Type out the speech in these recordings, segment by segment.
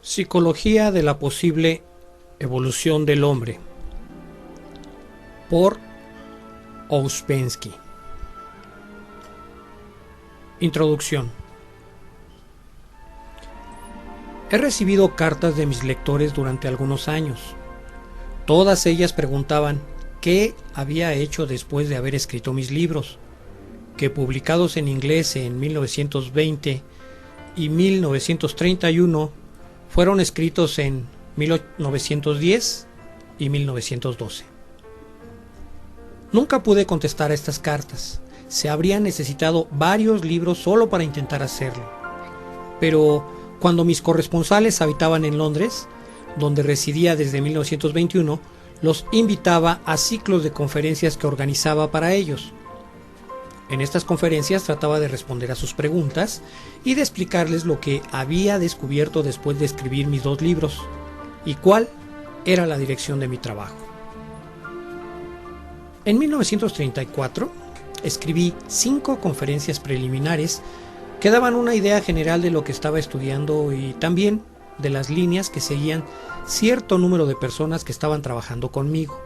Psicología de la posible evolución del hombre, por Ouspensky. Introducción. He recibido cartas de mis lectores durante algunos años. Todas ellas preguntaban qué había hecho después de haber escrito mis libros, que publicados en inglés en 1920 y 1931 fueron escritos en 1910 y 1912. Nunca pude contestar a estas cartas. Se habrían necesitado varios libros solo para intentar hacerlo. Pero cuando mis corresponsales habitaban en Londres, donde residía desde 1921, los invitaba a ciclos de conferencias que organizaba para ellos. En estas conferencias trataba de responder a sus preguntas y de explicarles lo que había descubierto después de escribir mis 2 libros y cuál era la dirección de mi trabajo. En 1934 escribí 5 conferencias preliminares que daban una idea general de lo que estaba estudiando y también de las líneas que seguían cierto número de personas que estaban trabajando conmigo.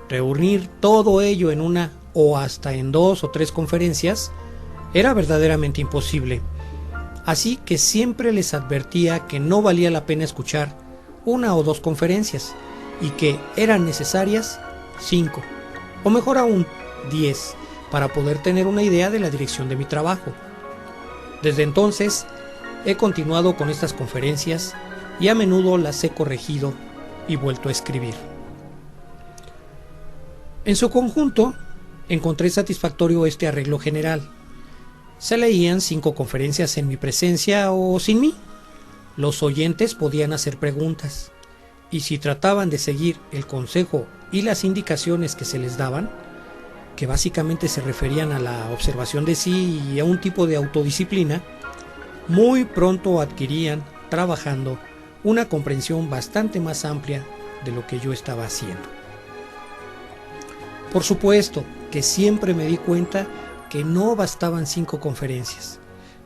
Reunir todo ello en una o hasta en 2 o 3 conferencias era verdaderamente imposible, así que siempre les advertía que no valía la pena escuchar 1 o 2 conferencias y que eran necesarias 5 o mejor aún 10 para poder tener una idea de la dirección de mi trabajo. Desde entonces he continuado con estas conferencias y a menudo las he corregido y vuelto a escribir. En su conjunto, encontré satisfactorio este arreglo general. Se leían 5 conferencias en mi presencia o sin mí. Los oyentes podían hacer preguntas, y si trataban de seguir el consejo y las indicaciones que se les daban, que básicamente se referían a la observación de sí y a un tipo de autodisciplina, muy pronto adquirían, trabajando, una comprensión bastante más amplia de lo que yo estaba haciendo. Por supuesto que siempre me di cuenta que no bastaban 5 conferencias,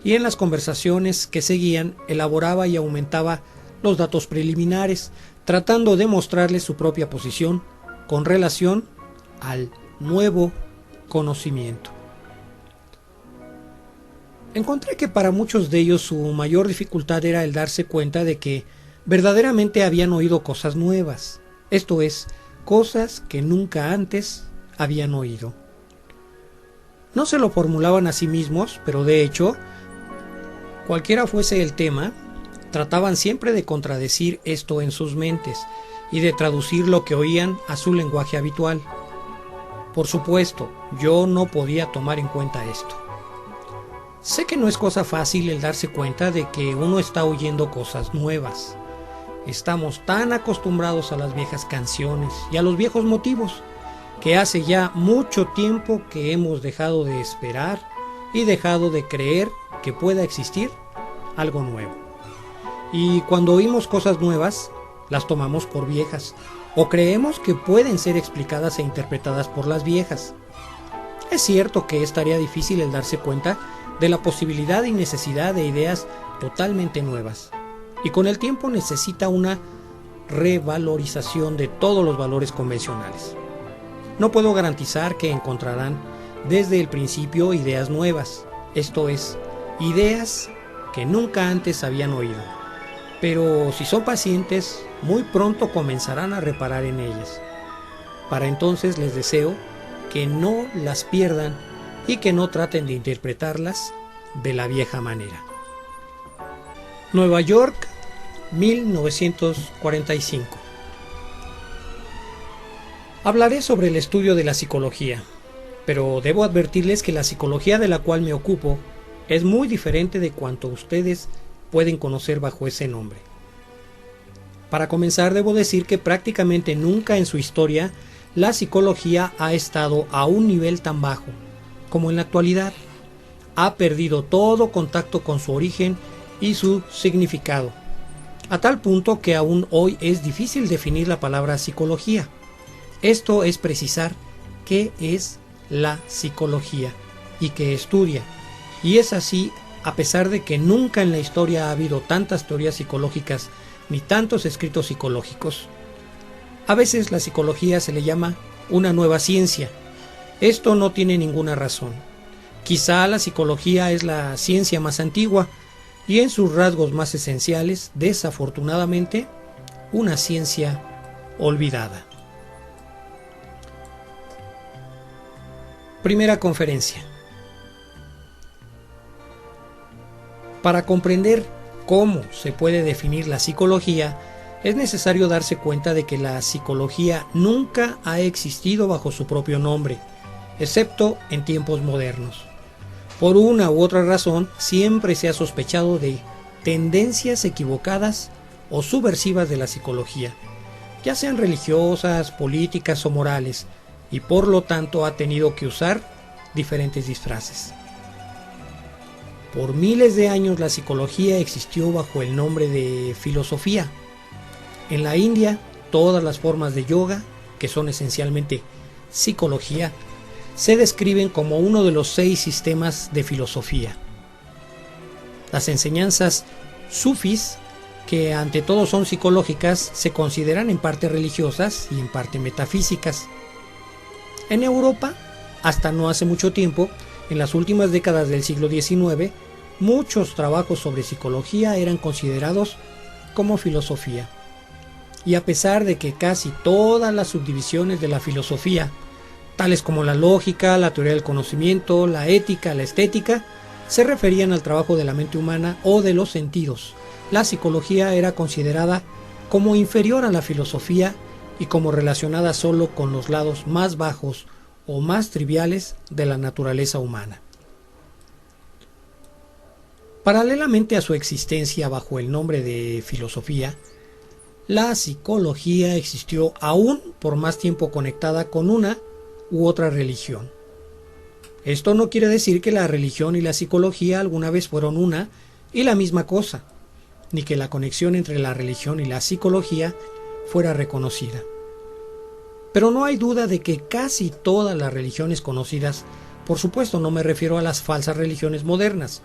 y en las conversaciones que seguían elaboraba y aumentaba los datos preliminares, tratando de mostrarles su propia posición con relación al nuevo conocimiento. Encontré que para muchos de ellos su mayor dificultad era el darse cuenta de que verdaderamente habían oído cosas nuevas, esto es, cosas que nunca antes habían oído. No se lo formulaban a sí mismos, pero de hecho, cualquiera fuese el tema, trataban siempre de contradecir esto en sus mentes y de traducir lo que oían a su lenguaje habitual. Por supuesto, yo no podía tomar en cuenta esto. Sé que no es cosa fácil el darse cuenta de que uno está oyendo cosas nuevas. Estamos tan acostumbrados a las viejas canciones y a los viejos motivos, que hace ya mucho tiempo que hemos dejado de esperar y dejado de creer que pueda existir algo nuevo. Y cuando oímos cosas nuevas, las tomamos por viejas, o creemos que pueden ser explicadas e interpretadas por las viejas. Es cierto que es tarea difícil el darse cuenta de la posibilidad y necesidad de ideas totalmente nuevas, y con el tiempo necesita una revalorización de todos los valores convencionales. No puedo garantizar que encontrarán desde el principio ideas nuevas, esto es, ideas que nunca antes habían oído, pero si son pacientes, muy pronto comenzarán a reparar en ellas. Para entonces les deseo que no las pierdan y que no traten de interpretarlas de la vieja manera. Nueva York, 1945. Hablaré sobre el estudio de la psicología, pero debo advertirles que la psicología de la cual me ocupo es muy diferente de cuanto ustedes pueden conocer bajo ese nombre. Para comenzar, debo decir que prácticamente nunca en su historia la psicología ha estado a un nivel tan bajo como en la actualidad. Ha perdido todo contacto con su origen y su significado, a tal punto que aún hoy es difícil definir la palabra psicología. Esto es precisar qué es la psicología y qué estudia, y es así a pesar de que nunca en la historia ha habido tantas teorías psicológicas ni tantos escritos psicológicos. A veces la psicología se le llama una nueva ciencia. Esto no tiene ninguna razón. Quizá la psicología es la ciencia más antigua y en sus rasgos más esenciales, desafortunadamente, una ciencia olvidada. Primera conferencia. Para comprender cómo se puede definir la psicología, es necesario darse cuenta de que la psicología nunca ha existido bajo su propio nombre, excepto en tiempos modernos. Por una u otra razón, siempre se ha sospechado de tendencias equivocadas o subversivas de la psicología, ya sean religiosas, políticas o morales, y por lo tanto ha tenido que usar diferentes disfraces. Por miles de años la psicología existió bajo el nombre de filosofía. En la India, todas las formas de yoga, que son esencialmente psicología, se describen como uno de los 6 sistemas de filosofía. Las enseñanzas sufís, que ante todo son psicológicas, se consideran en parte religiosas y en parte metafísicas. En Europa, hasta no hace mucho tiempo, en las últimas décadas del siglo XIX, muchos trabajos sobre psicología eran considerados como filosofía. Y a pesar de que casi todas las subdivisiones de la filosofía, tales como la lógica, la teoría del conocimiento, la ética, la estética, se referían al trabajo de la mente humana o de los sentidos, la psicología era considerada como inferior a la filosofía y como relacionada solo con los lados más bajos o más triviales de la naturaleza humana. Paralelamente a su existencia bajo el nombre de filosofía, la psicología existió aún por más tiempo conectada con una u otra religión. Esto no quiere decir que la religión y la psicología alguna vez fueron una y la misma cosa, ni que la conexión entre la religión y la psicología fuera reconocida. Pero no hay duda de que casi todas las religiones conocidas, por supuesto no me refiero a las falsas religiones modernas,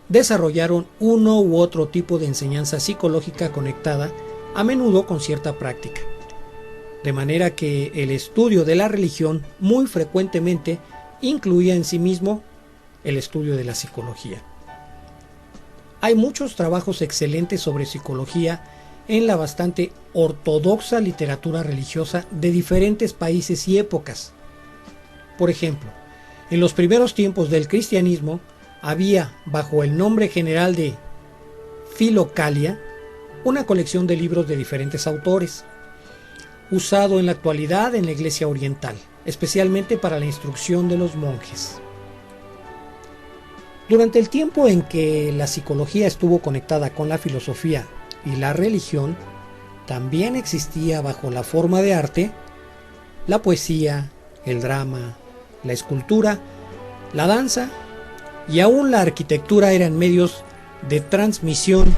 desarrollaron uno u otro tipo de enseñanza psicológica conectada, a menudo con cierta práctica. De manera que el estudio de la religión muy frecuentemente incluía en sí mismo el estudio de la psicología. Hay muchos trabajos excelentes sobre psicología en la bastante ortodoxa literatura religiosa de diferentes países y épocas. Por ejemplo, en los primeros tiempos del cristianismo había, bajo el nombre general de Filocalia, una colección de libros de diferentes autores, usado en la actualidad en la Iglesia Oriental, especialmente para la instrucción de los monjes. Durante el tiempo en que la psicología estuvo conectada con la filosofía y la religión, también existía bajo la forma de arte la poesía, el drama, la escultura, la danza y aún la arquitectura eran medios de transmisión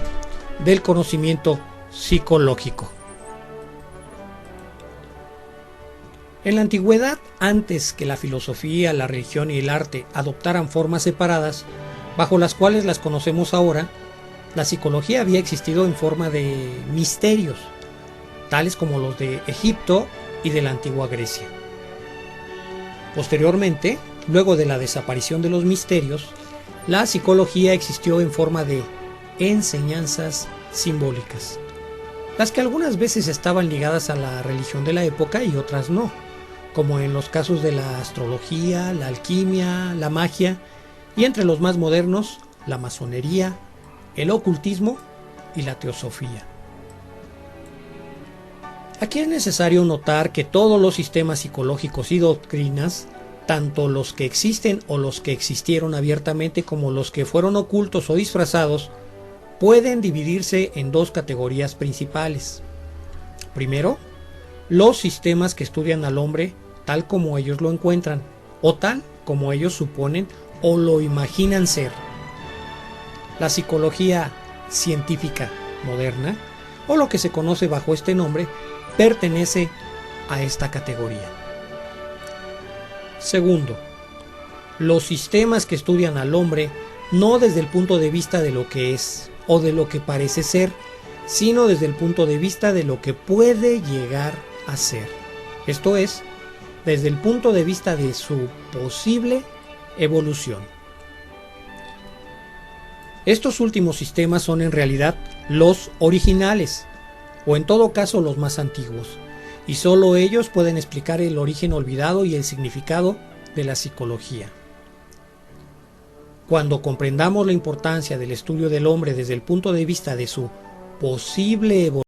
del conocimiento psicológico. En la antigüedad, antes que la filosofía, la religión y el arte adoptaran formas separadas, bajo las cuales las conocemos ahora, la psicología había existido en forma de misterios, tales como los de Egipto y de la antigua Grecia. Posteriormente, luego de la desaparición de los misterios, la psicología existió en forma de enseñanzas simbólicas, las que algunas veces estaban ligadas a la religión de la época y otras no, como en los casos de la astrología, la alquimia, la magia y entre los más modernos, la masonería, el ocultismo y la teosofía. Aquí es necesario notar que todos los sistemas psicológicos y doctrinas, tanto los que existen o los que existieron abiertamente como los que fueron ocultos o disfrazados, pueden dividirse en dos categorías principales. Primero, los sistemas que estudian al hombre tal como ellos lo encuentran, o tal como ellos suponen o lo imaginan ser. La psicología científica moderna, o lo que se conoce bajo este nombre, pertenece a esta categoría. Segundo, los sistemas que estudian al hombre no desde el punto de vista de lo que es o de lo que parece ser, sino desde el punto de vista de lo que puede llegar a ser. Esto es, desde el punto de vista de su posible evolución. Estos últimos sistemas son en realidad los originales, o en todo caso los más antiguos, y solo ellos pueden explicar el origen olvidado y el significado de la psicología. Cuando comprendamos la importancia del estudio del hombre desde el punto de vista de su posible evolución,